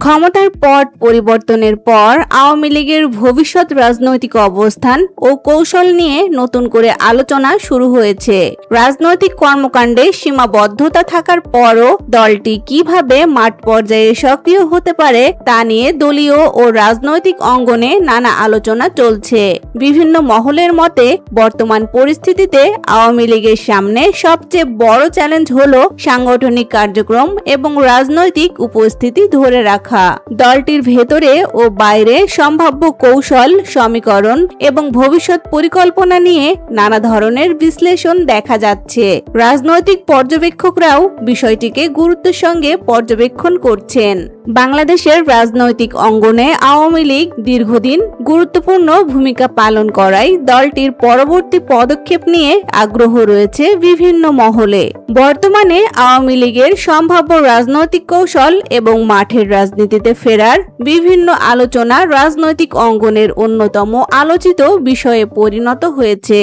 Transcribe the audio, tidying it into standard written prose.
ক্ষমতার পট পরিবর্তনের পর আওয়ামী লীগের ভবিষ্যৎ রাজনৈতিক অবস্থান ও কৌশল নিয়ে নতুন করে আলোচনা শুরু হয়েছে। রাজনৈতিক কর্মকাণ্ডে সীমাবদ্ধতা থাকার পরও দলটি কিভাবে মাঠ পর্যায়ে সক্রিয় হতে পারে তা নিয়ে দলীয় ও রাজনৈতিক অঙ্গনে নানা আলোচনা চলছে। বিভিন্ন মহলের মতে বর্তমান পরিস্থিতিতে আওয়ামী লীগের সামনে সবচেয়ে বড় চ্যালেঞ্জ হলো সাংগঠনিক কার্যক্রম এবং রাজনৈতিক উপস্থিতি ধরে রাখা। দলটির ভেতরে ও বাইরে সম্ভাব্য কৌশল, সমীকরণ এবং ভবিষ্যৎ পরিকল্পনা নিয়ে নানা ধরনের বিশ্লেষণ দেখা যাচ্ছে। রাজনৈতিক পর্যবেক্ষকরাও বিষয়টিকে গুরুত্বের সঙ্গে পর্যবেক্ষণ করছেন। বাংলাদেশের রাজনৈতিক অঙ্গনে আওয়ামী লীগ দীর্ঘদিন গুরুত্বপূর্ণ ভূমিকা পালন করায় দলটির পরবর্তী পদক্ষেপ নিয়ে আগ্রহ রয়েছে বিভিন্ন মহলে। বর্তমানে আওয়ামী লীগের সম্ভাব্য রাজনৈতিক কৌশল এবং মাঠের রাজনীতিতে ফেরার বিভিন্ন আলোচনা রাজনৈতিক অঙ্গনের অন্যতম আলোচিত বিষয়ে পরিণত হয়েছে।